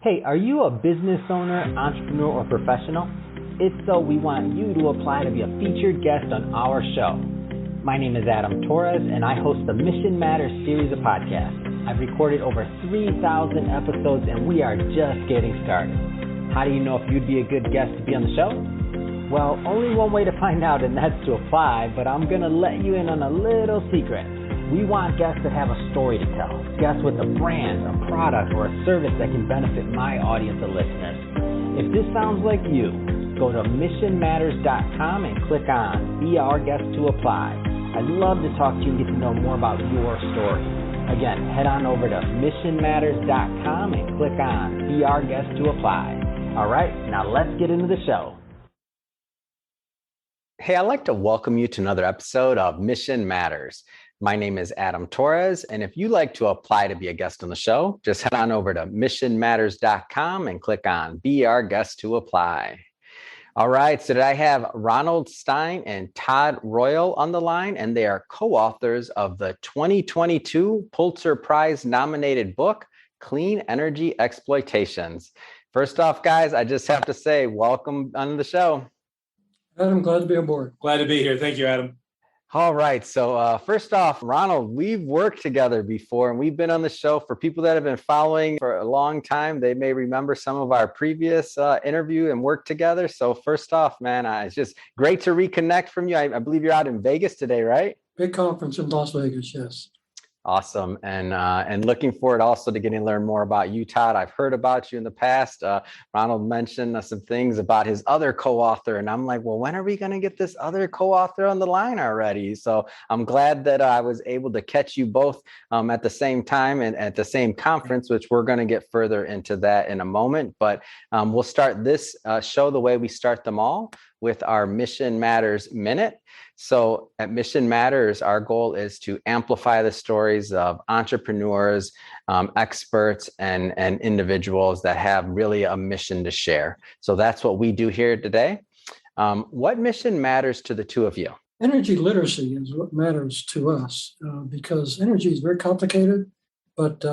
Hey, are you a business owner, entrepreneur, or professional? If so, we want you to apply to be a featured guest on our show. My name is Adam Torres, and I host the Mission Matters series of podcasts. I've recorded over 3,000 episodes, and we are just getting started. How do you know if you'd be a good guest to be on the show? Well, only one way to find out, and that's to apply, but I'm going to let you in on a little secret. We want guests that have a story to tell, guests with a brand, a product, or a service that can benefit my audience of listeners. If this sounds like you, go to missionmatters.com and click on Be Our Guest to Apply. I'd love to talk to you and get to know more about your story. Again, head on over to missionmatters.com and click on Be Our Guest to Apply. All right, now let's get into the show. Hey, I'd like to welcome you to another episode of Mission Matters. My name is Adam Torres, and if you'd like to apply to be a guest on the show, just head on over to missionmatters.com and click on Be Our Guest to Apply. All right, so today I have Ronald, Stein, and Todd Royal on the line, and they are co-authors of the 2022 Pulitzer Prize nominated book, Clean Energy Exploitations. First off, guys, I just have to say, welcome on the show. Adam, glad to be on board. Glad to be here. Thank you, Adam. All right. So first off, Ronald, we've worked together before, and we've been on the show. For people that have been following for a long time, they may remember some of our previous interview and work together. So first off, man, it's just great to reconnect from you. I believe you're out in Vegas today, right? Big conference in Las Vegas, yes. Awesome. And looking forward also to getting to learn more about you, Todd. I've heard about you in the past. Ronald mentioned some things about his other co-author, and I'm like, well, when are we going to get this other co-author on the line already? So I'm glad that I was able to catch you both at the same time and at the same conference, which we're going to get further into that in a moment. But we'll start this show the way we start them all, with our Mission Matters Minute. So at Mission Matters, our goal is to amplify the stories of entrepreneurs, experts, and individuals that have really a mission to share. So that's what we do here today. What mission matters to the two of you? Energy literacy is what matters to us because energy is very complicated, but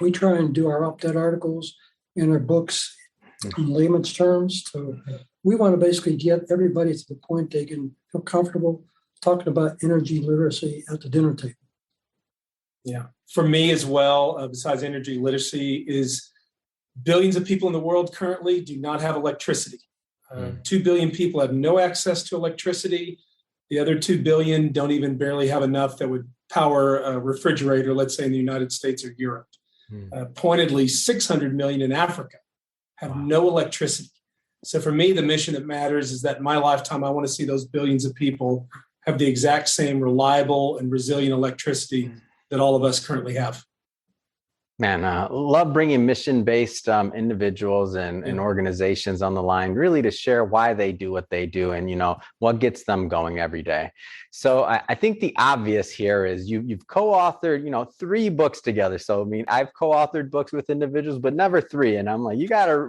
we try and do our up-to-date articles in our books in layman's terms. We want to basically get everybody to the point they can feel comfortable talking about energy literacy at the dinner table. Yeah. For me as well, besides energy literacy, is billions of people in the world currently do not have electricity. 2 billion people have no access to electricity. The other 2 billion don't even barely have enough that would power a refrigerator, let's say in the United States or Europe. Pointedly, 600 million in Africa have no electricity. So for me, the mission that matters is that in my lifetime, I want to see those billions of people have the exact same reliable and resilient electricity that all of us currently have. Man, love bringing mission-based individuals and organizations on the line, really to share why they do what they do and, what gets them going every day. So I think the obvious here is you've co-authored, 3 books together. So, I've co-authored books with individuals, but never 3. And I'm like,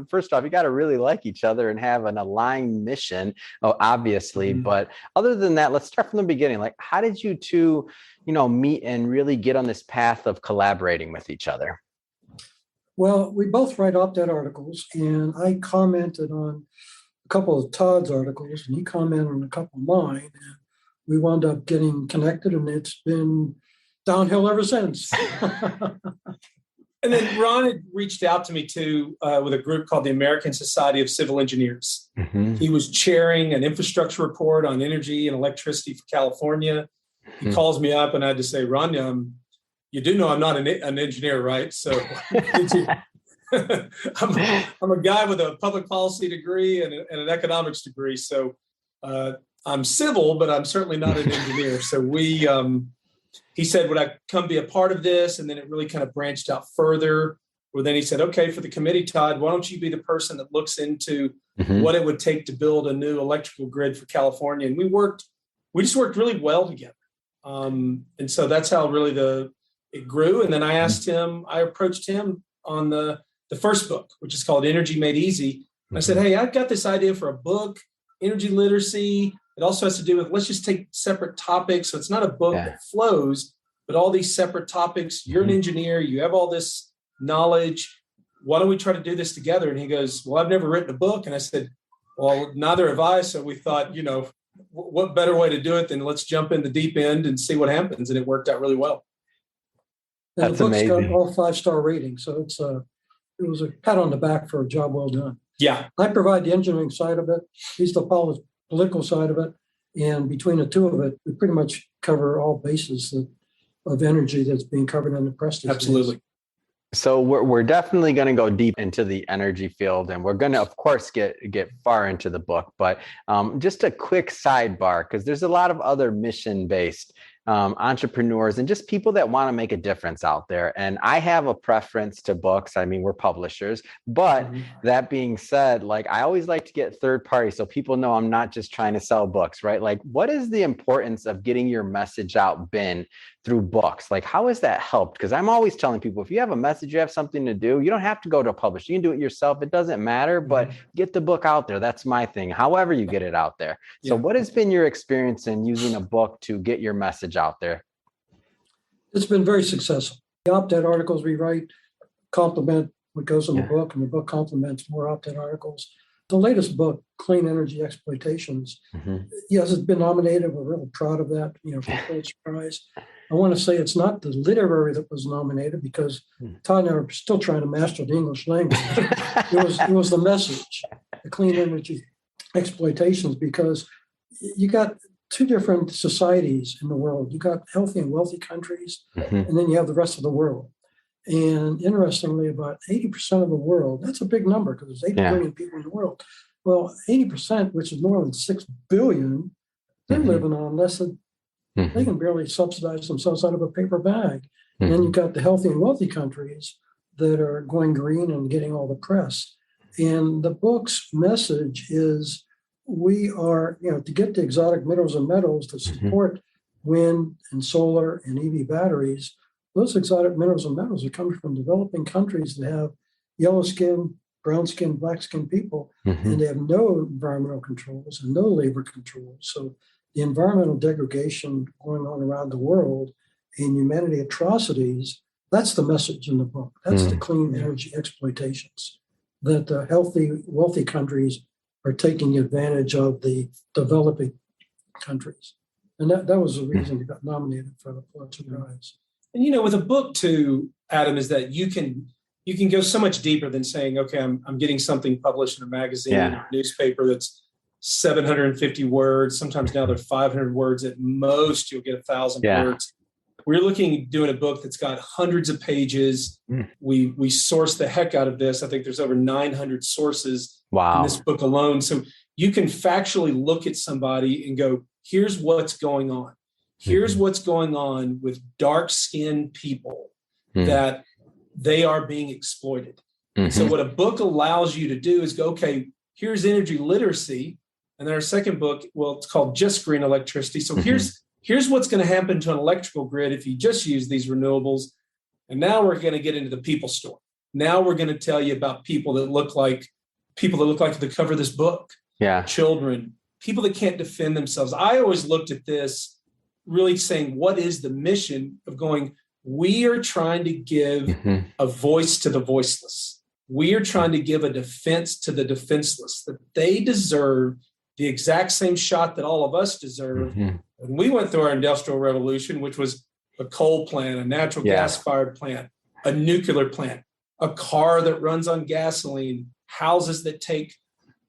first off, you got to really like each other and have an aligned mission, obviously. Mm-hmm. But other than that, let's start from the beginning. Like, how did you two meet and really get on this path of collaborating with each other? Well, we both write up-to-date articles, and I commented on a couple of Todd's articles, and he commented on a couple of mine, and we wound up getting connected, and it's been downhill ever since. And then Ron had reached out to me too with a group called the American Society of Civil Engineers. Mm-hmm. He was chairing an infrastructure report on energy and electricity for California. He calls me up, and I had to say, Ron, you do know I'm not an engineer, right? So I'm a guy with a public policy degree and an economics degree. So I'm civil, but I'm certainly not an engineer. So he said, would I come be a part of this? And then it really kind of branched out further, where then he said, okay, for the committee, Todd, why don't you be the person that looks into what it would take to build a new electrical grid for California? And we just worked really well together. And so that's how really it grew. And then I approached him on the first book, which is called Energy Made Easy. And I said, hey, I've got this idea for a book, energy literacy. It also has to do with, let's just take separate topics. So it's not a book that flows, but all these separate topics. You're an engineer, you have all this knowledge. why don't we try to do this together? And he goes, well, I've never written a book. And I said, well, neither have I. So we thought, what better way to do it than let's jump in the deep end and see what happens. And it worked out really well. And That's the book's amazing. got all 5-star ratings. So it was a pat on the back for a job well done. Yeah. I provide the engineering side of it. He's the political side of it. And between the two of it, we pretty much cover all bases of energy that's being covered in the press these days. Absolutely. So we're definitely going to go deep into the energy field, and we're going to, of course, get far into the book. But just a quick sidebar, because there's a lot of other mission-based entrepreneurs and just people that want to make a difference out there. And I have a preference to books. I mean, we're publishers, but that being said, like, I always like to get third party so people know I'm not just trying to sell books, right? Like, what is the importance of getting your message out been through books? Like, how has that helped? Because I'm always telling people, if you have a message, you have something to do, you don't have to go to a publisher. You can do it yourself. It doesn't matter, but get the book out there. That's my thing. However you get it out there. So what has been your experience in using a book to get your message out there? It's been very successful. The op-ed articles we write complement what goes in the book, and the book complements more op-ed articles. The latest book, Clean Energy Exploitations, yes, it's been nominated. We're really proud of that, for the Pulitzer Prize. I want to say it's not the literary that was nominated, because Todd and I are still trying to master the English language. It was the message, the Clean Energy Exploitations, because you got two different societies in the world. You got healthy and wealthy countries, and then you have the rest of the world. And interestingly, about 80% of the world, that's a big number because there's 80 billion people in the world. Well, 80%, which is more than 6 billion, they're living on less than, they can barely subsidize themselves out of a paper bag. And then you've got the healthy and wealthy countries that are going green and getting all the press. And the book's message is, we are, to get the exotic minerals and metals to support wind and solar and EV batteries. Those exotic minerals and metals are coming from developing countries that have yellow skin, brown skin, black skin people, and they have no environmental controls and no labor controls. So the environmental degradation going on around the world and humanity atrocities, that's the message in the book. That's the clean energy exploitations, that the healthy, wealthy countries are taking advantage of the developing countries. And that was the reason we got nominated for the Pulitzer Prize. And, with a book too, Adam, is that you can go so much deeper than saying, okay, I'm getting something published in a magazine, or a newspaper that's 750 words. Sometimes now they're 500 words. At most, you'll get 1,000 words. We're looking at doing a book that's got hundreds of pages. We source the heck out of this. I think there's over 900 sources in this book alone. So you can factually look at somebody and go, here's what's going on. Here's what's going on with dark-skinned people, that they are being exploited. So what a book allows you to do is go, okay, here's energy literacy. And then our second book, well, it's called Just Green Electricity. So here's what's going to happen to an electrical grid if you just use these renewables. And now we're going to get into the people story. Now we're going to tell you about people that look like the cover of this book. Children, people that can't defend themselves. I always looked at this really saying, what is the mission of going, we are trying to give a voice to the voiceless. We are trying to give a defense to the defenseless, that they deserve the exact same shot that all of us deserve. When we went through our industrial revolution, which was a coal plant, a natural gas-fired plant, a nuclear plant, a car that runs on gasoline, houses that take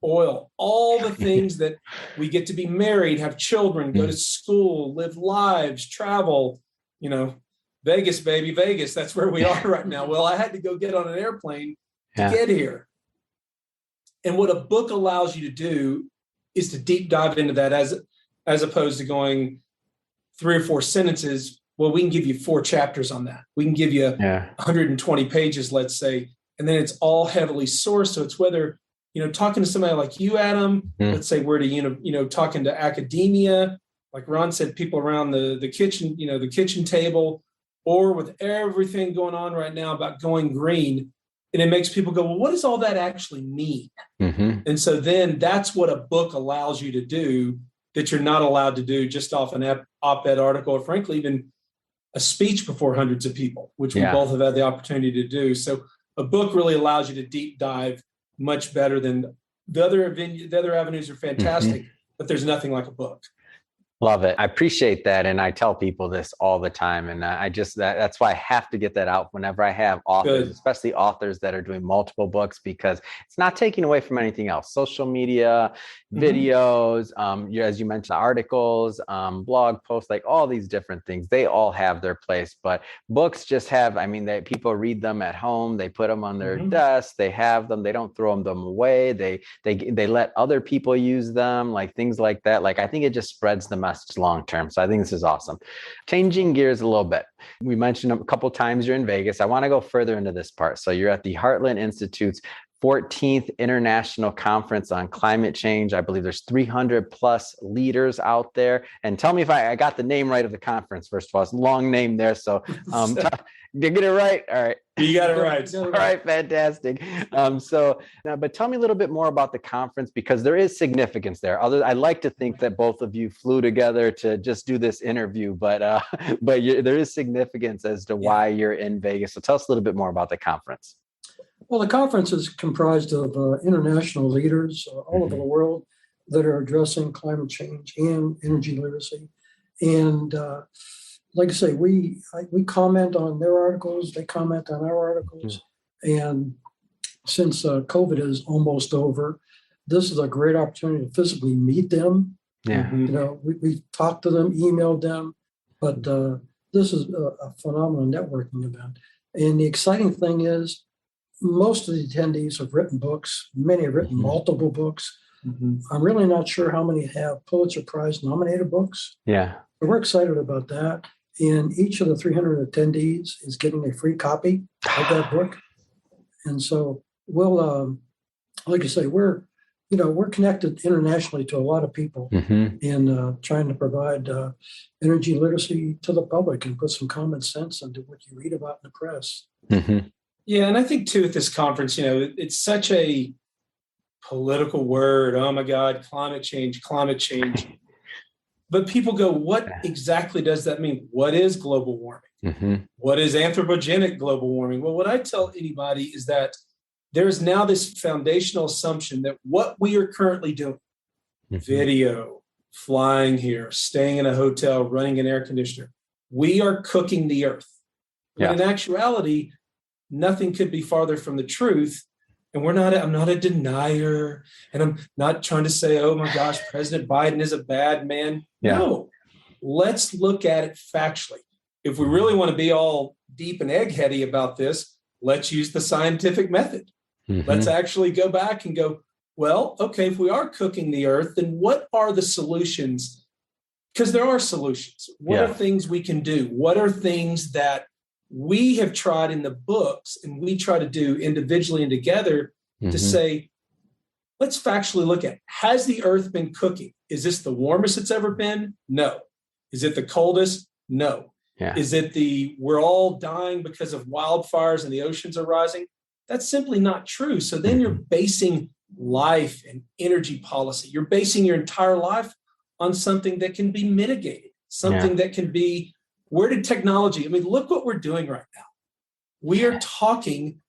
oil, all the things that we get to be married, have children, go to school, live lives, travel, Vegas, baby, Vegas. That's where we are right now. Well, I had to go get on an airplane to get here. And what a book allows you to do is to deep dive into that as opposed to going 3 or 4 sentences. Well, we can give you 4 chapters on that. We can give you 120 pages, let's say, and then it's all heavily sourced. So it's whether, talking to somebody like you, Adam, let's say we're to, talking to academia, like Ron said, people around the kitchen, the kitchen table, or with everything going on right now about going green. And it makes people go, well, what does all that actually mean? And so then that's what a book allows you to do that you're not allowed to do just off an op-ed article, or frankly, even a speech before hundreds of people, which we both have had the opportunity to do. So a book really allows you to deep dive much better than the other avenues are fantastic, but there's nothing like a book. Love it. I appreciate that. And I tell people this all the time. And that's why I have to get that out whenever I have authors, especially authors that are doing multiple books, because it's not taking away from anything else. Social media, videos, as you mentioned, articles, blog posts, like all these different things, they all have their place. But books just have, people read them at home. They put them on their desk. They have them. They don't throw them away. They let other people use them, like things like that. Like, I think it just spreads the message long term. So I think this is awesome. Changing gears a little bit. We mentioned a couple times you're in Vegas. I want to go further into this part. So you're at the Heartland Institute's 14th International Conference on Climate Change. I believe there's 300 plus leaders out there. And tell me if I got the name right of the conference. First of all, it's a long name there. So get it right. All right. You got it right. All right. Fantastic. But tell me a little bit more about the conference, because there is significance there. I like to think that both of you flew together to just do this interview, but there is significance as to why you're in Vegas. So tell us a little bit more about the conference. Well, the conference is comprised of international leaders all over the world that are addressing climate change and energy literacy. And like I say, we comment on their articles, they comment on our articles. And since COVID is almost over, this is a great opportunity to physically meet them. Yeah. We talked to them, emailed them, but this is a phenomenal networking event. And the exciting thing is, most of the attendees have written books. Many have written multiple books. I'm really not sure how many have Pulitzer Prize nominated books. Yeah. But we're excited about that. And each of the 300 attendees is getting a free copy of that book. And so we'll, like I say, we're connected internationally to a lot of people in trying to provide energy literacy to the public and put some common sense into what you read about in the press. Yeah, and I think too at this conference, it's such a political word. Oh my God, climate change. But people go, what exactly does that mean? What is global warming? What is anthropogenic global warming? Well, what I tell anybody is that there is now this foundational assumption that what we are currently doing, video, flying here, staying in a hotel, running an air conditioner, we are cooking the earth. But in actuality, nothing could be farther from the truth. And I'm not a denier, and I'm not trying to say, oh my gosh, President Biden is a bad man. Yeah. No, let's look at it factually. If we really want to be all deep and eggheady about this, let's use the scientific method. Let's actually go back and go, well, okay, if we are cooking the earth, then what are the solutions? Because there are solutions. What are things we can do? What are things that we have tried in the books and we try to do individually and together to say, let's factually look at, has the earth been cooking? Is this the warmest it's ever been? No. Is it the coldest? No. Yeah. Is it we're all dying because of wildfires and the oceans are rising? That's simply not true. So then you're basing life and energy policy. You're basing your entire life on something that can be mitigated, something that can be, where did technology, look what we're doing right now. We are talking,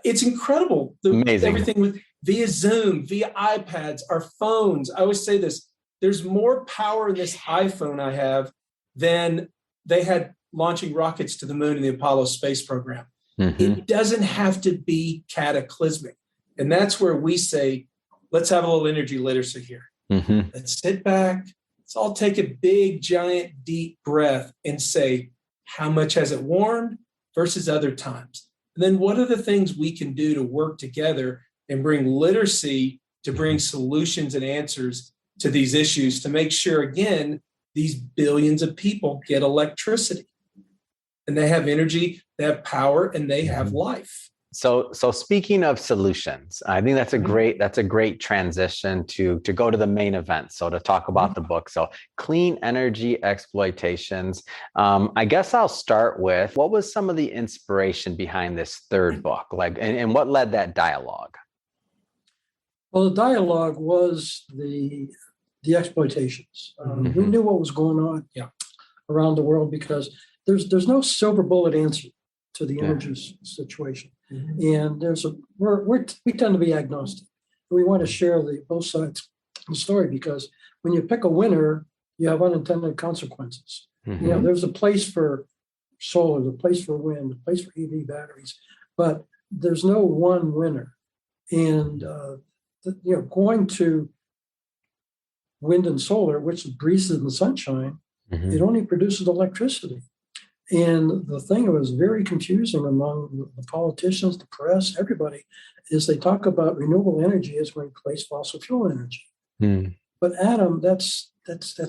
it's incredible. Amazing. Everything via Zoom, via iPads, our phones. I always say this, there's more power in this iPhone I have than they had launching rockets to the moon in the Apollo space program. It doesn't have to be cataclysmic. And that's where we say, let's have a little energy literacy here. Let's sit back. Let's all take a big, giant, deep breath and say, how much has it warmed versus other times? And then what are the things we can do to work together and bring literacy to bring solutions and answers to these issues to make sure, again, these billions of people get electricity and they have energy, they have power, and they have life. So speaking of solutions, I think that's a great transition to go to the main event. So to talk about the book. So Clean Energy Exploitations. I guess I'll start with, what was some of the inspiration behind this third book? And what led that dialogue? Well, the dialogue was the exploitations. We knew what was going on around the world because there's no silver bullet answer to the energy situation. And we tend to be agnostic. We want to share both sides of the story, because when you pick a winner, you have unintended consequences. There's a place for solar, a place for wind, a place for EV batteries, but there's no one winner. And going to wind and solar, which breezes in the sunshine, it only produces electricity. And the thing that was very confusing among the politicians, the press, everybody, is they talk about renewable energy as going to replace fossil fuel energy. But Adam, that's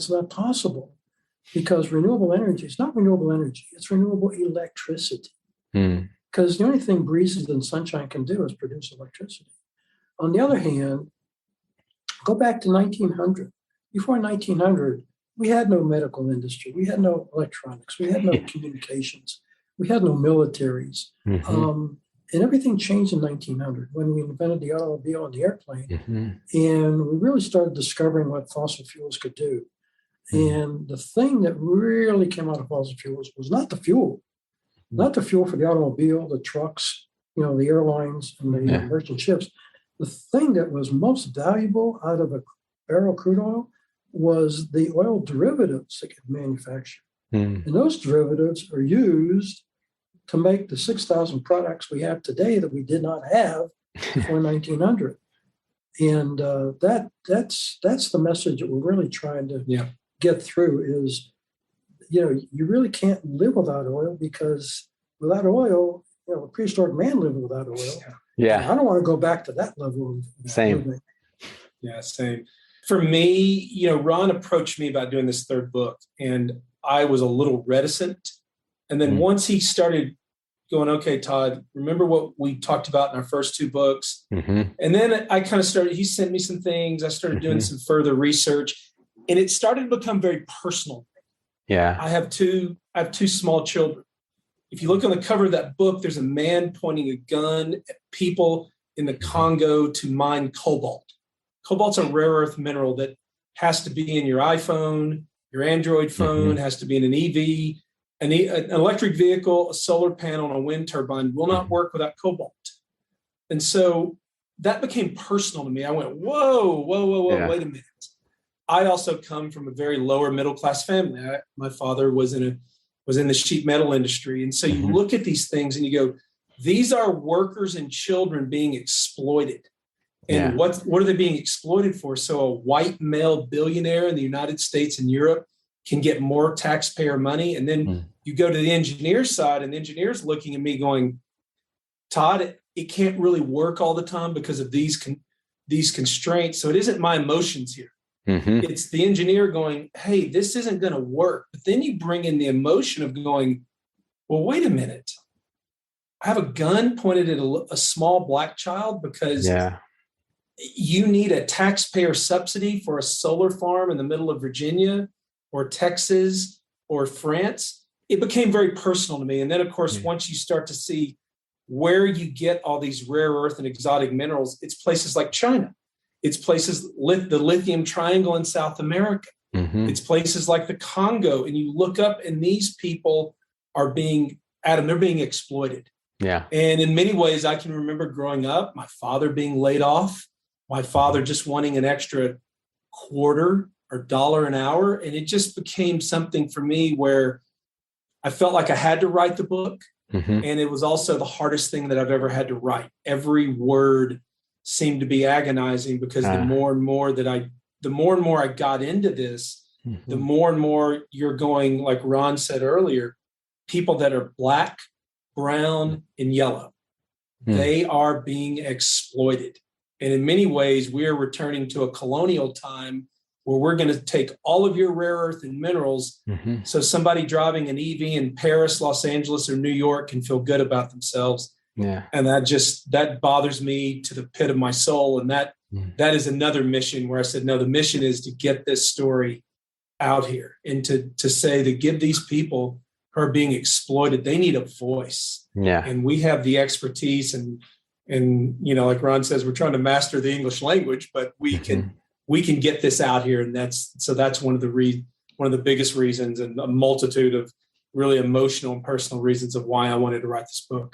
not possible, because renewable energy is not renewable energy; it's renewable electricity. Because the only thing breezes and sunshine can do is produce electricity. On the other hand, go back to 1900. Before 1900, we had no medical industry. We had no electronics. We had no communications. We had no militaries. And everything changed in 1900 when we invented the automobile and the airplane. And we really started discovering what fossil fuels could do. And the thing that really came out of fossil fuels was not the fuel for the automobile, the trucks, the airlines and the merchant ships. The thing that was most valuable out of a barrel of crude oil was the oil derivatives that get manufactured. And those derivatives are used to make the 6,000 products we have today that we did not have before 1900. And that's the message that we're really trying to get through is, you really can't live without oil, because without oil, a prehistoric man lived without oil. Yeah. And I don't want to go back to that level of living. Yeah, same. For me, Ron approached me about doing this third book, and I was a little reticent. And then once he started going, okay, Todd, remember what we talked about in our first two books? And then I kind of started, he sent me some things. I started doing some further research, and it started to become very personal. Yeah. I have two small children. If you look on the cover of that book, there's a man pointing a gun at people in the Congo to mine cobalt. Cobalt's a rare earth mineral that has to be in your iPhone, your Android phone, has to be in an EV, an electric vehicle, a solar panel, and a wind turbine will not work without cobalt. And so that became personal to me. I went, whoa, wait a minute. I also come from a very lower middle class family. My father was in the sheet metal industry. And so you look at these things and you go, these are workers and children being exploited. And what are they being exploited for? So a white male billionaire in the United States and Europe can get more taxpayer money. And then you go to the engineer side, and the engineer's looking at me going, Todd, it can't really work all the time because of these constraints. So it isn't my emotions here. It's the engineer going, hey, this isn't going to work. But then you bring in the emotion of going, well, wait a minute. I have a gun pointed at a small black child because you need a taxpayer subsidy for a solar farm in the middle of Virginia or Texas or France. It became very personal to me. And then, of course, once you start to see where you get all these rare earth and exotic minerals, it's places like China. It's places, the lithium triangle in South America. It's places like the Congo. And you look up and these people are they're being exploited. Yeah. And in many ways, I can remember growing up, my father being laid off, my father just wanting an extra quarter or dollar an hour. And it just became something for me where I felt like I had to write the book. And it was also the hardest thing that I've ever had to write. Every word seemed to be agonizing because the more and more I got into this, the more and more you're going, like Ron said earlier, people that are black, brown, and yellow, they are being exploited. And in many ways, we are returning to a colonial time where we're going to take all of your rare earth and minerals. So somebody driving an EV in Paris, Los Angeles, or New York can feel good about themselves. Yeah. And that bothers me to the pit of my soul. And that is another mission where I said, no, the mission is to get this story out here and to say, to give these people who are being exploited, they need a voice. Yeah. And we have the expertise and like Ron says, we're trying to master the English language, but we can get this out here. And that's one of the biggest reasons, and a multitude of really emotional and personal reasons of why I wanted to write this book.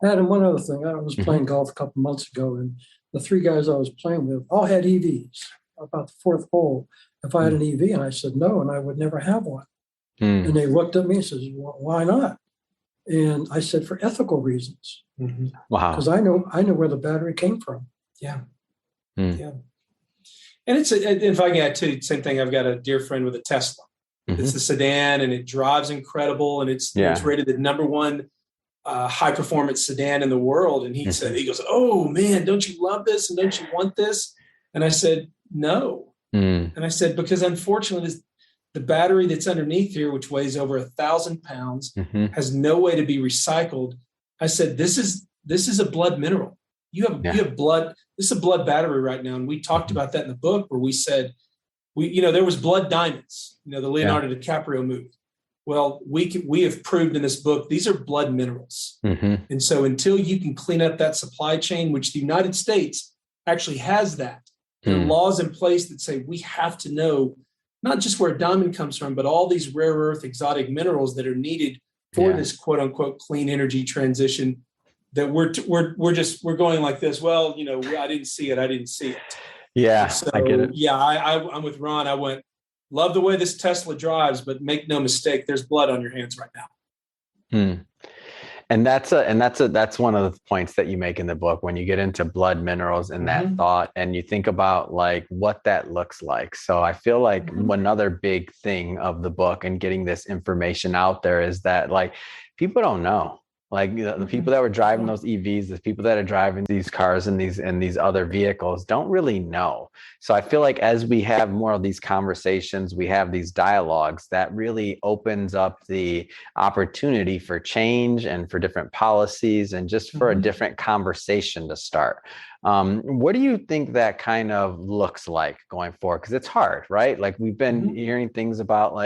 Adam, one other thing. I was playing golf a couple months ago, and the three guys I was playing with all had EVs. About the fourth hole, if I had an EV, and I said no, and I would never have one. And they looked at me and says, "Why not?" And I said, "For ethical reasons." Wow. Because I know where the battery came from. Yeah. Yeah. And if I can add to same thing, I've got a dear friend with a Tesla. It's a sedan and it drives incredible. And it's rated the number one high performance sedan in the world. And he goes, "Oh man, don't you love this? And don't you want this?" And I said, "No." And I said, because unfortunately, the battery that's underneath here, which weighs over 1,000 pounds, has no way to be recycled. I said, this is a blood mineral. You have blood. This is a blood battery right now. And we talked about that in the book where we said, there was blood diamonds, the Leonardo DiCaprio movie. Well, we have proved in this book, these are blood minerals. And so until you can clean up that supply chain, which the United States actually has that, there are laws in place that say we have to know not just where a diamond comes from, but all these rare earth exotic minerals that are needed for this quote unquote clean energy transition, that we're going like this. Well, I didn't see it. Yeah, so, I get it. Yeah, I'm with Ron. I went, love the way this Tesla drives, but make no mistake, there's blood on your hands right now. And that's one of the points that you make in the book when you get into blood minerals and that thought, and you think about like what that looks like. So I feel like another big thing of the book and getting this information out there is that like people don't know. Like the people that were driving those EVs, the people that are driving these cars and these other vehicles don't really know. So I feel like as we have more of these conversations, we have these dialogues, that really opens up the opportunity for change and for different policies and just for a different conversation to start. What do you think that kind of looks like going forward? Because it's hard, right? Like we've been hearing things about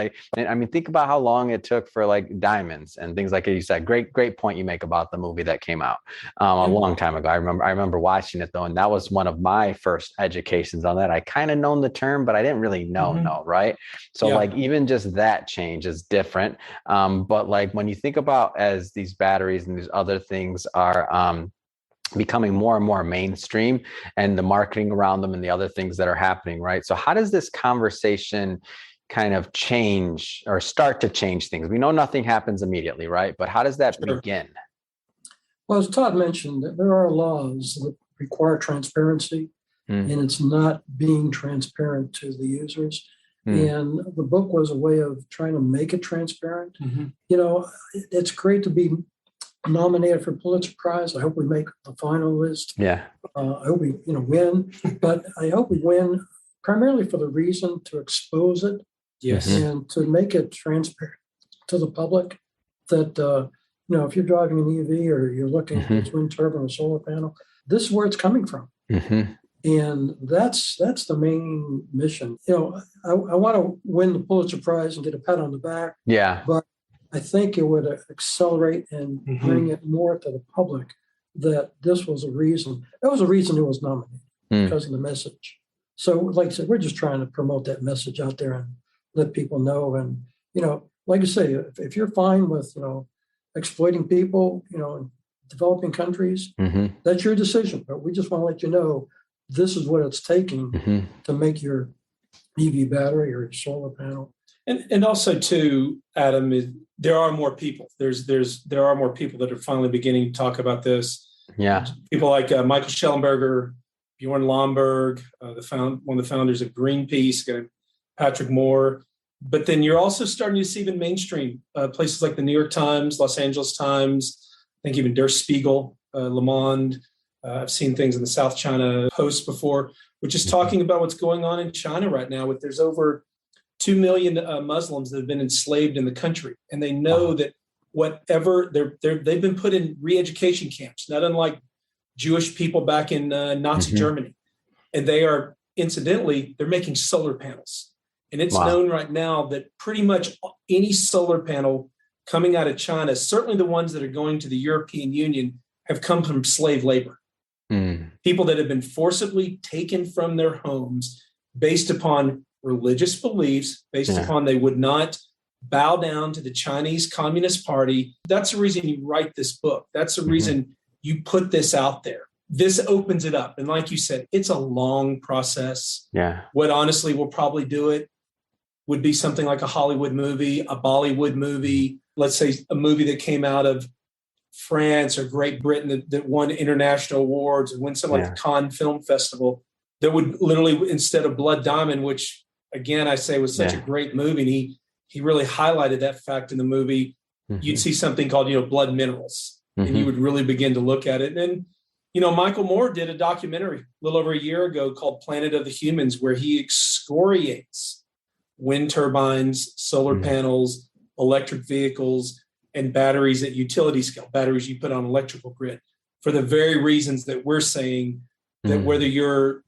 think about how long it took for like diamonds and things like you said. Great point you make about the movie that came out a long time ago. I remember watching it though, and that was one of my first educations on that. I kind of known the term, but I didn't really know, right? So like even just that change is different. But like when you think about as these batteries and these other things are becoming more and more mainstream and the marketing around them and the other things that are happening, right? So how does this conversation kind of change or start to change things? We know nothing happens immediately, right? But how does that begin? Well, as Todd mentioned, there are laws that require transparency, and it's not being transparent to the users. And the book was a way of trying to make it transparent. It's great to be nominated for Pulitzer Prize. I hope we make the final list. I hope we win, but I hope we win primarily for the reason to expose it, and to make it transparent to the public that if you're driving an EV or you're looking at a wind turbine or solar panel, this is where it's coming from. And that's the main mission. I want to win the Pulitzer Prize and get a pat on the back. But I think it would accelerate and bring it more to the public that this was a reason. That was a reason it was nominated, because of the message. So like I said, we're just trying to promote that message out there and let people know. And, like I say, if you're fine with, exploiting people, in developing countries, that's your decision. But we just want to let you know this is what it's taking to make your EV battery or your solar panel. And also too, Adam, there are more people. There are more people that are finally beginning to talk about this. People like Michael Schellenberger, Bjorn Lomborg, one of the founders of Greenpeace, Patrick Moore. But then you're also starting to see even mainstream places like the New York Times, Los Angeles Times, I think even Der Spiegel, Le Monde. I've seen things in the South China Post before, which is talking about what's going on in China right now. There's over 2 million Muslims that have been enslaved in the country. And they know that whatever they've been put in re-education camps, not unlike Jewish people back in Nazi Germany. And they are, incidentally, they're making solar panels. And it's known right now that pretty much any solar panel coming out of China, certainly the ones that are going to the European Union, have come from slave labor. People that have been forcibly taken from their homes based upon religious beliefs, based upon they would not bow down to the Chinese Communist Party. That's the reason you write this book. That's the reason you put this out there. This opens it up. And like you said, it's a long process. Yeah. What honestly will probably do it would be something like a Hollywood movie, a Bollywood movie, let's say a movie that came out of France or Great Britain that won international awards, or win something like the Cannes Film Festival, that would literally, instead of Blood Diamond, which again, I say was such a great movie, and he really highlighted that fact in the movie, you'd see something called, Blood Minerals, and you would really begin to look at it. And, Michael Moore did a documentary a little over a year ago called Planet of the Humans, where he excoriates wind turbines, solar panels, electric vehicles, and batteries at utility scale, batteries you put on electrical grid, for the very reasons that we're saying, that whether you're,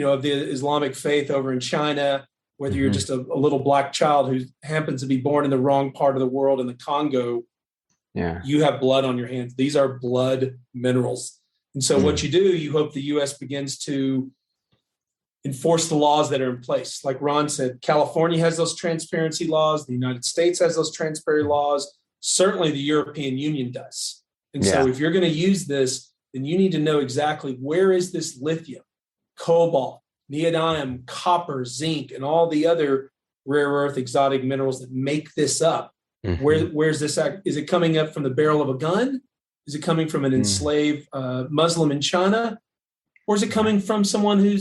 of the Islamic faith over in China, whether you're just a little black child who happens to be born in the wrong part of the world in the Congo, you have blood on your hands. These are blood minerals. And so what you do, you hope the U.S. begins to enforce the laws that are in place. Like Ron said, California has those transparency laws. The United States has those transparency laws. Certainly the European Union does. And so if you're going to use this, then you need to know exactly where is this lithium, cobalt, neodymium, copper, zinc, and all the other rare earth exotic minerals that make this up. Where's this? Is it coming up from the barrel of a gun? Is it coming from an enslaved Muslim in China? Or is it coming from someone who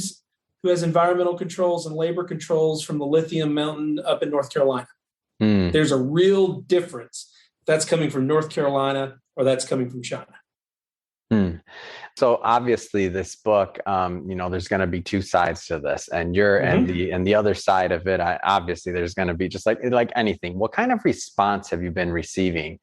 has environmental controls and labor controls from the lithium mountain up in North Carolina? There's a real difference. That's coming from North Carolina or that's coming from China. So obviously this book, there's going to be two sides to this, and and the other side of it, obviously there's going to be, just like anything. What kind of response have you been receiving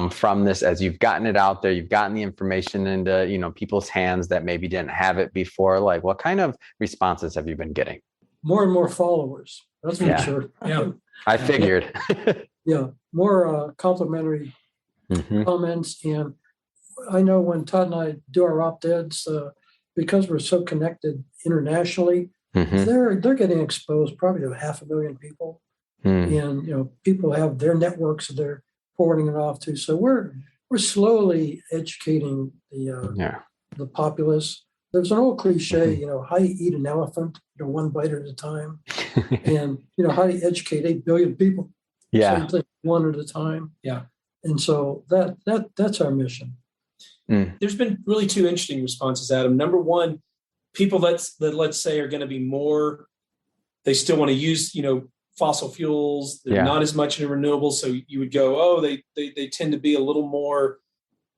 from this as you've gotten it out there? You've gotten the information into, people's hands that maybe didn't have it before. Like, what kind of responses have you been getting? More and more followers. That's for sure. Yeah. I figured. More complimentary comments. And I know when Todd and I do our op-eds, because we're so connected internationally, they're getting exposed probably to 500,000 people. And people have their networks that they're forwarding it off to. So we're slowly educating the populace. There's an old cliche, how you eat an elephant, one bite at a time. And how do you educate 8 billion people? Same thing, one at a time. And so that's our mission. There's been really two interesting responses, Adam. Number one, people that let's say are going to be more, they still want to use, fossil fuels. They're not as much in renewables. So you would go, they tend to be a little more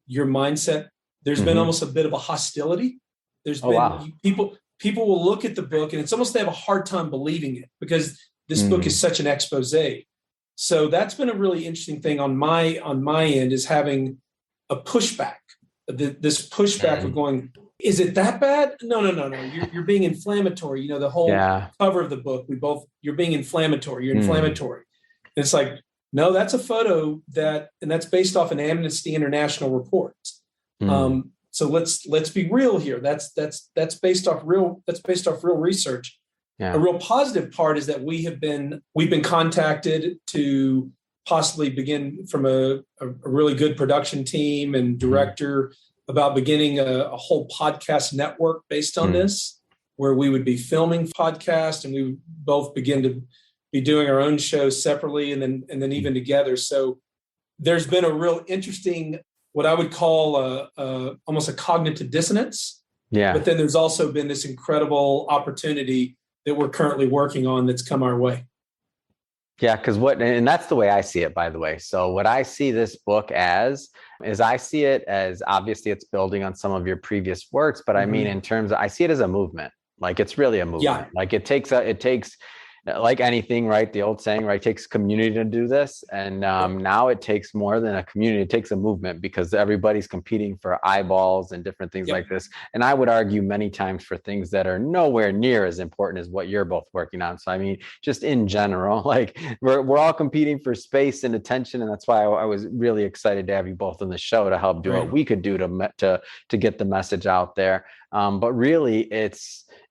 your mindset. There's been almost a bit of a hostility. There's been people will look at the book and it's almost, they have a hard time believing it because this book is such an expose. So that's been a really interesting thing on my end, is having a pushback. This pushback of going, is it that bad? No. You're being inflammatory. The whole cover of the book, you're being inflammatory. You're inflammatory. And it's like, no, that's a photo and that's based off an Amnesty International report. So let's be real here. That's based off real research. A real positive part is that we've been contacted to possibly begin from a really good production team and director about beginning a whole podcast network based on this, where we would be filming podcasts and we would both begin to be doing our own shows separately and then even together. So there's been a real interesting, what I would call almost a cognitive dissonance. But then there's also been this incredible opportunity that we're currently working on that's come our way. Yeah, and that's the way I see it, by the way. So what I see this book as is, I see it as, obviously it's building on some of your previous works, but I mean, in terms of, I see it as a movement. Like, it's really a movement. Like it takes like anything, right? The old saying, right? It takes community to do this. And now it takes more than a community. It takes a movement, because everybody's competing for eyeballs and different things like this. And I would argue many times for things that are nowhere near as important as what you're both working on. So, I mean, just in general, like we're all competing for space and attention. And that's why I was really excited to have you both on the show to help do what we could do to get the message out there. But really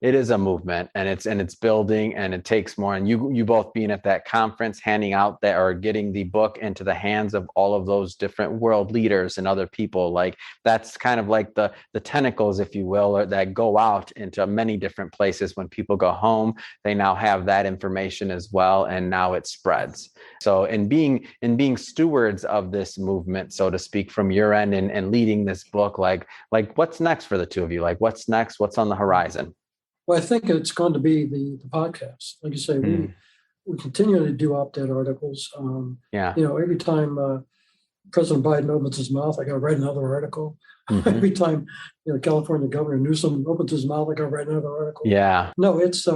it is a movement, and it's building, and it takes more. And you both being at that conference, handing out that, or getting the book into the hands of all of those different world leaders and other people, like that's kind of like the tentacles, if you will, or that go out into many different places. When people go home, they now have that information as well, and now it spreads. So in being stewards of this movement, so to speak, from your end, and leading this book, like what's next for the two of you? Like what's next? What's on the horizon? Well, I think it's going to be the podcast. Like you say, we continue to do op-ed articles. Every time President Biden opens his mouth, I got to write another article. Every time California Governor Newsom opens his mouth, I got to write another article. Yeah. No, it's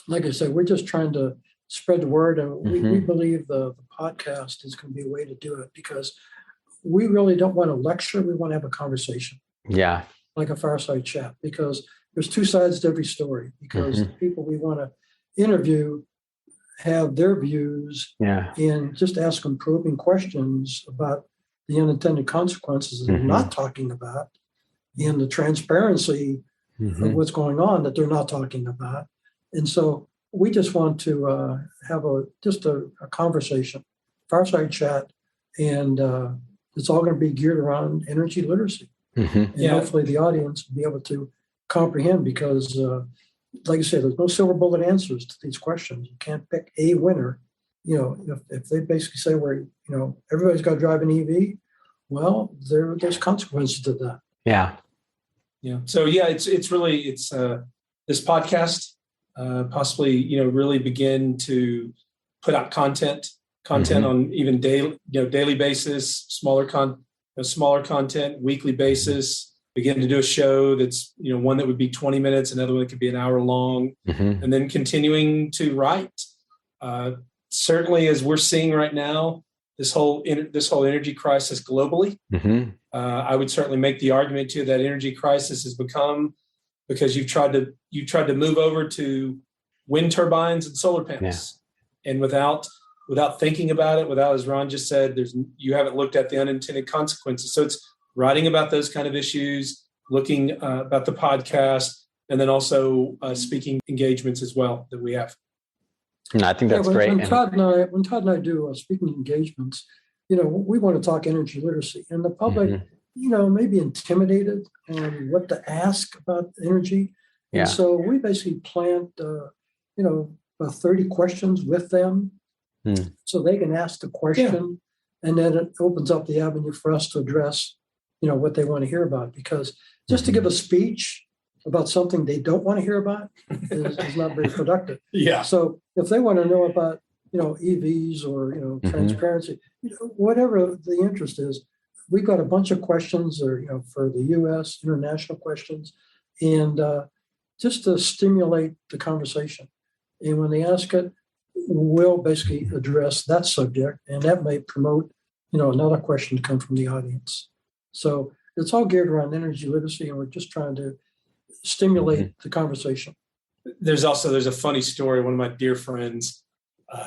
like I said, we're just trying to spread the word, and we believe the podcast is going to be a way to do it, because we really don't want to lecture. We want to have a conversation. Yeah. Like a fireside chat, because there's two sides to every story, because the people we want to interview have their views, and just ask them probing questions about the unintended consequences that they're not talking about, and the transparency of what's going on that they're not talking about. And so we just want to have a conversation, fireside chat, and it's all going to be geared around energy literacy. And hopefully the audience will be able to comprehend, because like I said, there's no silver bullet answers to these questions. You can't pick a winner. If they basically say everybody's got to drive an EV, well, there's consequences to that. Yeah. So it's really this podcast possibly really begin to put out content on even daily basis, smaller content, weekly basis. Begin to do a show that's, one that would be 20 minutes, another one that could be an hour long, and then continuing to write. Certainly, as we're seeing right now, this whole energy crisis globally, I would certainly make the argument too that energy crisis has become because you've tried to move over to wind turbines and solar panels, and without thinking about it, without, as Ron just said, you haven't looked at the unintended consequences. So it's writing about those kind of issues, looking about the podcast, and then also speaking engagements as well that we have. No, I think that's great. When Todd and I do speaking engagements, we want to talk energy literacy, and the public, may be intimidated on what to ask about energy. And so we basically plant, about 30 questions with them, so they can ask the question, and then it opens up the avenue for us to address what they want to hear about, because just to give a speech about something they don't want to hear about is not very productive. So if they want to know about, EVs or, transparency, whatever the interest is, we've got a bunch of questions or, for the U.S. international questions, and just to stimulate the conversation. And when they ask it, we'll basically address that subject, and that may promote, another question to come from the audience. So it's all geared around energy literacy, and we're just trying to stimulate the conversation. There's a funny story. One of my dear friends,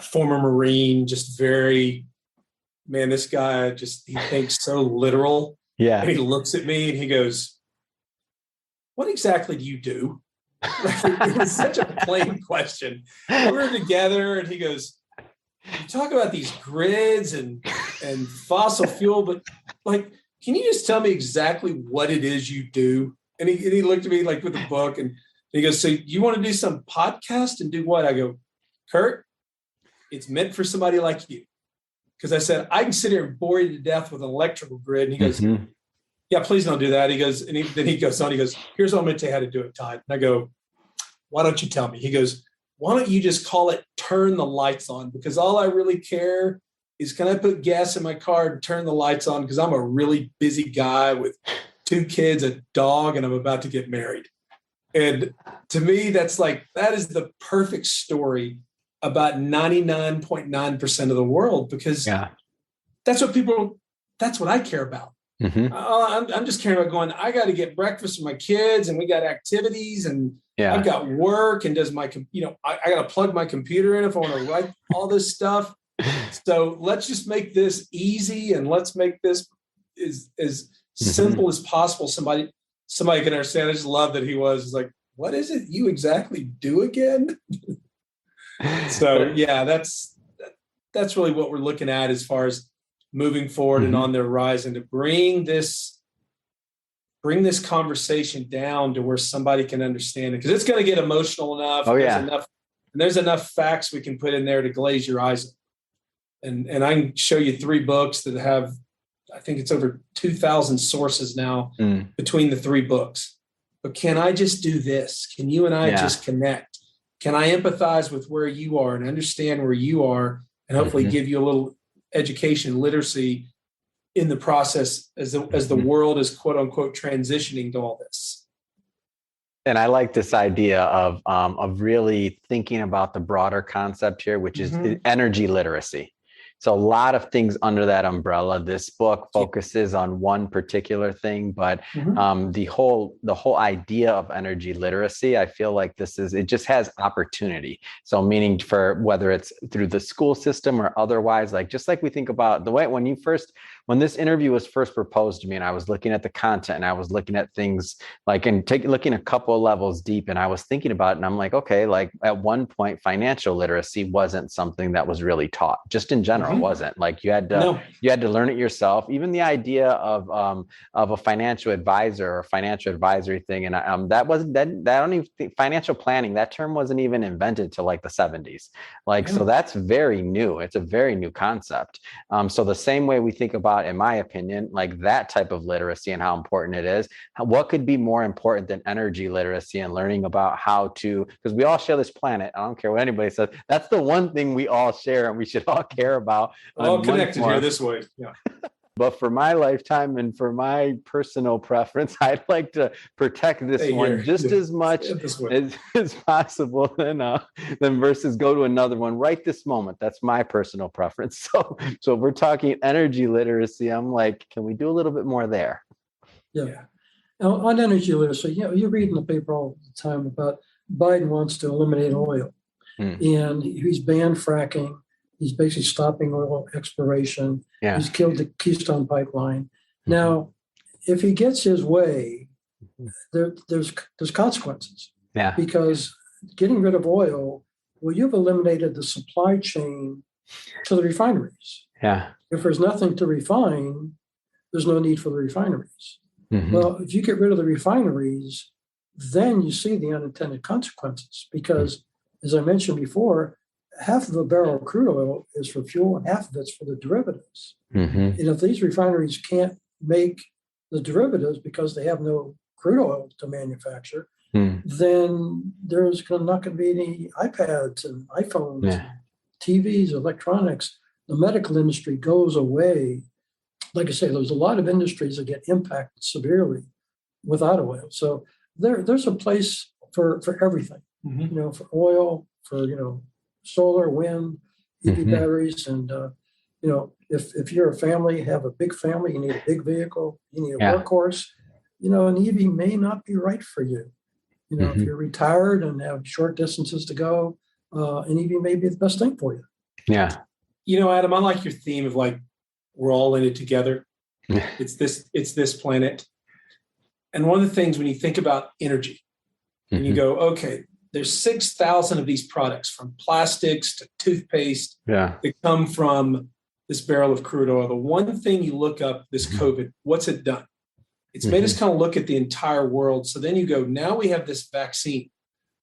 former Marine, just this guy he thinks so literal. Yeah. And he looks at me and he goes, "What exactly do you do?" It's such a plain question. We're together and he goes, "You talk about these grids and fossil fuel, but can you just tell me exactly what it is you do?" And he looked at me like with a book, and he goes, "So you want to do some podcast and do what?" I go, "Kurt, it's meant for somebody like you." Because I said, "I can sit here and bore you to death with an electrical grid." And he goes, "Yeah, please don't do that." He goes, and then he goes on, he goes, "Here's what I'm going to tell you how to do it, Todd." And I go, "Why don't you tell me?" He goes, "Why don't you just call it turn the lights on? Because all I really care is, can I put gas in my car and turn the lights on? Because I'm a really busy guy with 2 kids, a dog, and I'm about to get married." And to me, that is the perfect story about 99.9% of the world, because that's what I care about. I'm just caring about going, I got to get breakfast for my kids, and we got activities, and I've got work, and I got to plug my computer in if I want to write all this stuff. So let's just make this easy, and let's make this as simple as possible. somebody can understand. I just love that he was like, what is it you exactly do again? So yeah, that's really what we're looking at as far as moving forward and on the horizon, to bring this conversation down to where somebody can understand it, because it's going to get emotional enough. There's enough facts we can put in there to glaze your eyes. And I can show you 3 books that have, I think it's over 2,000 sources now between the 3 books. But can I just do this? Can you and I just connect? Can I empathize with where you are and understand where you are, and hopefully give you a little education, literacy in the process as the world is quote unquote transitioning to all this. And I like this idea of really thinking about the broader concept here, which is energy literacy. So a lot of things under that umbrella. This book focuses on one particular thing, but the whole idea of energy literacy, I feel like it just has opportunity. So meaning for whether it's through the school system or otherwise, like just like we think about the way when this interview was first proposed to me, and I was looking at the content and I was looking at things like looking a couple of levels deep, and I was thinking about it, and I'm like, okay, like at one point, financial literacy wasn't something that was really taught, just in general. Wasn't like you had to learn it yourself. Even the idea of a financial advisor or financial advisory thing, and I don't even think financial planning, that term wasn't even invented till like the 70s. So that's very new. It's a very new concept. So the same way we think about, in my opinion, like that type of literacy and how important it is, what could be more important than energy literacy and learning about how to, because we all share this planet. I don't care what anybody says. That's the one thing we all share and we should all care about. We're all connected here this way. Yeah. But for my lifetime and for my personal preference, I'd like to protect this one just as much as possible than versus go to another one right this moment. That's my personal preference. So if we're talking energy literacy, I'm like, can we do a little bit more there? Yeah. Now, on energy literacy, you read in the paper all the time about Biden wants to eliminate oil, and he's banned fracking. He's basically stopping oil exploration. Yeah. He's killed the Keystone Pipeline. Now, if he gets his way, there's consequences. Yeah. Because getting rid of oil, you've eliminated the supply chain to the refineries. Yeah. If there's nothing to refine, there's no need for the refineries. Well, if you get rid of the refineries, then you see the unintended consequences. Because, as I mentioned before, half of a barrel of crude oil is for fuel and half of it's for the derivatives. And if these refineries can't make the derivatives because they have no crude oil to manufacture, then there's not going to be any iPads and iPhones, TVs, electronics. The medical industry goes away. Like I say, there's a lot of industries that get impacted severely without oil. So there's a place for everything, for oil, for, solar, wind, EV batteries. And, if you're a family, have a big family, you need a big vehicle, you need a workhorse, an EV may not be right for you. If you're retired and have short distances to go, an EV may be the best thing for you. Yeah. Adam, I like your theme of like, we're all in it together. It's this planet. And one of the things when you think about energy, and you go, okay, there's 6,000 of these products, from plastics to toothpaste, that come from this barrel of crude oil. The one thing you look up this COVID, what's it done? It's made us kind of look at the entire world. So then you go, now we have this vaccine.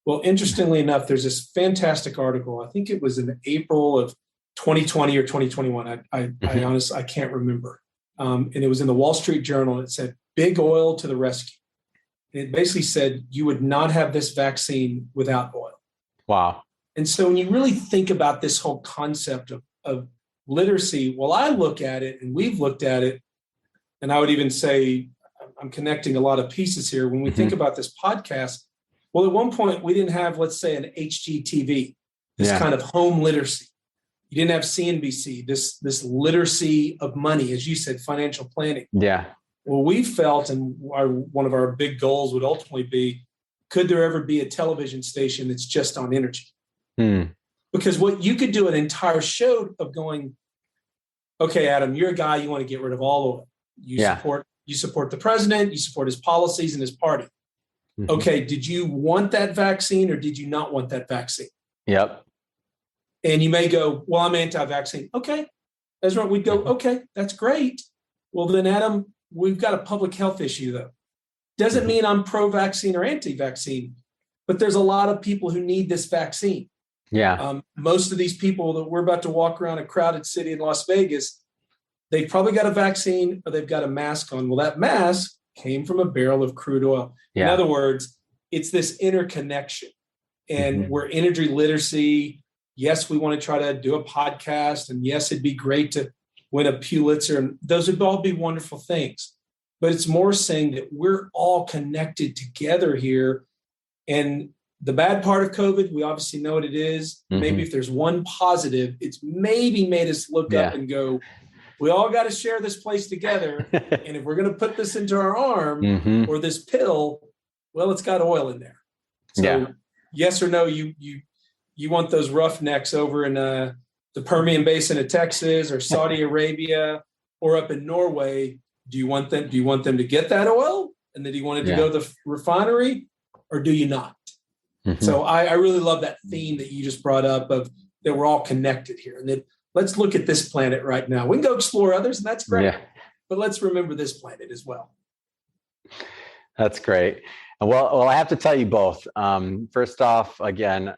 Well, interestingly enough, there's this fantastic article. I think it was in April of 2020 or 2021. I honestly, I can't remember. And it was in the Wall Street Journal. It said, "Big Oil to the rescue." And it basically said you would not have this vaccine without oil. Wow. And so when you really think about this whole concept of literacy, well, I look at it, and we've looked at it, and I would even say I'm connecting a lot of pieces here. When we think about this podcast, well, at one point we didn't have, let's say, an HGTV, this kind of home literacy. You didn't have CNBC, this literacy of money, as you said, financial planning. Yeah. Well, we felt, and one of our big goals would ultimately be, could there ever be a television station that's just on energy? Because what you could do an entire show of going, okay, Adam, you're a guy, you want to get rid of all oil. You you support the president, you support his policies and his party. Mm-hmm. Okay, did you want that vaccine or did you not want that vaccine? Yep. And you may go, well, I'm anti-vaccine. Okay, that's right. We'd go, okay, that's great. Well, then, Adam, we've got a public health issue, though. Doesn't mean I'm pro-vaccine or anti-vaccine, but there's a lot of people who need this vaccine. Yeah. Most of these people that we're about to walk around a crowded city in Las Vegas, they've probably got a vaccine or they've got a mask on. Well, that mask came from a barrel of crude oil. Yeah. In other words, it's this interconnection. And we're energy literacy. Yes, we want to try to do a podcast. And yes, it'd be great to win a Pulitzer. And those would all be wonderful things. But it's more saying that we're all connected together here. And the bad part of COVID, we obviously know what it is. Maybe if there's one positive, it's maybe made us look up and go, we all got to share this place together. And if we're going to put this into our arm or this pill, well, it's got oil in there. So yes or no, you want those roughnecks over in the Permian Basin of Texas or Saudi Arabia or up in Norway. Do you want them to get that oil? And then do you want it to go to the refinery or do you not? So I really love that theme that you just brought up of that we're all connected here. And that let's look at this planet right now. We can go explore others, and that's great. But let's remember this planet as well. That's great. Well, I have to tell you both. First off, again,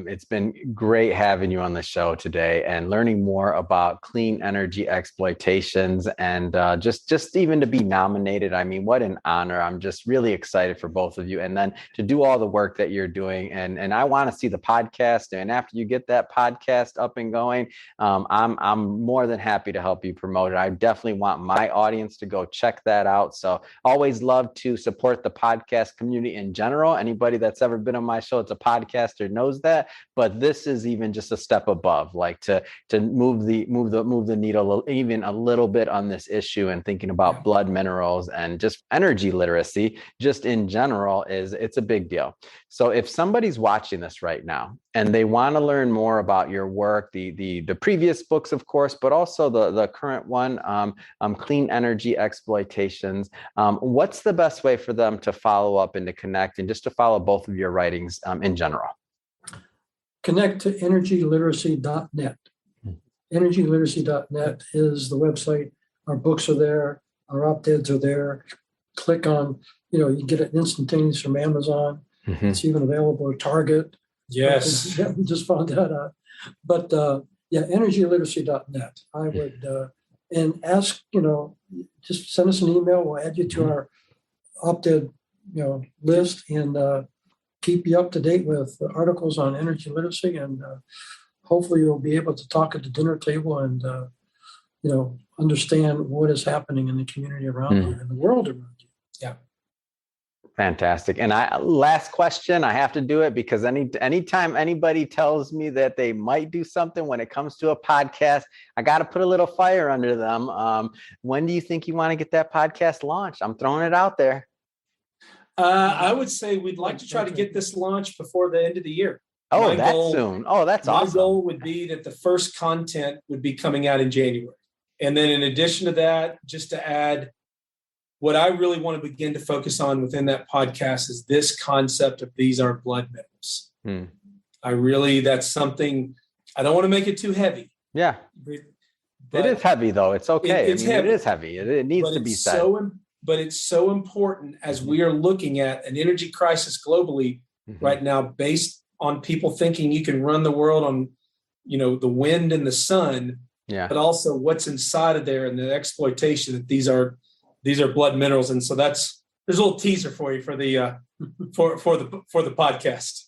it's been great having you on the show today and learning more about clean energy exploitations and just even to be nominated. I mean, what an honor. I'm just really excited for both of you. And then to do all the work that you're doing. And I want to see the podcast. And after you get that podcast up and going, I'm more than happy to help you promote it. I definitely want my audience to go check that out. So always love to support the podcast community in general. Anybody that's ever been on my show, it's a podcaster, knows that. But this is even just a step above, like to move the needle even a little bit on this issue and thinking about blood minerals and just energy literacy, just in general, it's a big deal. So if somebody's watching this right now and they want to learn more about your work, the previous books, of course, but also the current one, Clean Energy Exploitations, what's the best way for them to follow up and to connect and just to follow both of your writings in general? Connect to energyliteracy.net. Energyliteracy.net is the website. Our books are there. Our op-eds are there. Click on, you can get it instantaneous from Amazon. It's even available at Target. Yes. We just found that out. But energyliteracy.net. I would, and ask, just send us an email. We'll add you to our op-ed, list and keep you up to date with articles on energy literacy. And hopefully you'll be able to talk at the dinner table and, understand what is happening in the community around you and the world around you. Yeah. Fantastic. And last question, I have to do it because anytime anybody tells me that they might do something when it comes to a podcast, I got to put a little fire under them. When do you think you want to get that podcast launched? I'm throwing it out there. I would say we'd like to try to get this launched before the end of the year. Oh, that's soon. Oh, that's awesome. My goal would be that the first content would be coming out in January. And then in addition to that, just to add, what I really want to begin to focus on within that podcast is this concept of these are blood minerals. That's something, I don't want to make it too heavy. Yeah. It is heavy though. It's okay. It's heavy. It is heavy. It needs to be said. But it's so important as we are looking at an energy crisis globally right now, based on people thinking you can run the world on, the wind and the sun, but also what's inside of there and the exploitation that these are blood minerals. And so there's a little teaser for you for the for the podcast.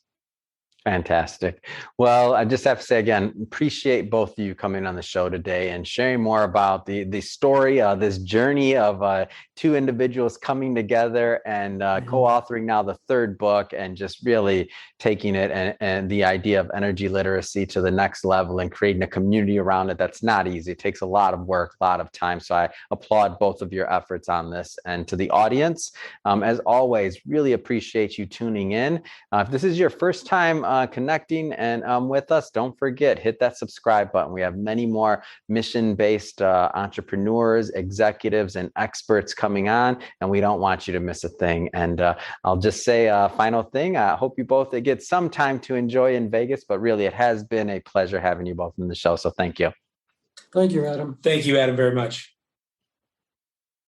Fantastic. Well, I just have to say again, appreciate both of you coming on the show today and sharing more about the story, this journey of two individuals coming together and co-authoring now the third book and just really taking it and the idea of energy literacy to the next level and creating a community around it. That's not easy. It takes a lot of work, a lot of time. So I applaud both of your efforts on this. And to the audience, as always, really appreciate you tuning in. If this is your first time connecting and with us. Don't forget, hit that subscribe button. We have many more mission-based entrepreneurs, executives, and experts coming on, and we don't want you to miss a thing. And I'll just say a final thing. I hope you both get some time to enjoy in Vegas, but really it has been a pleasure having you both on the show. So thank you. Thank you, Adam. Thank you, Adam, very much.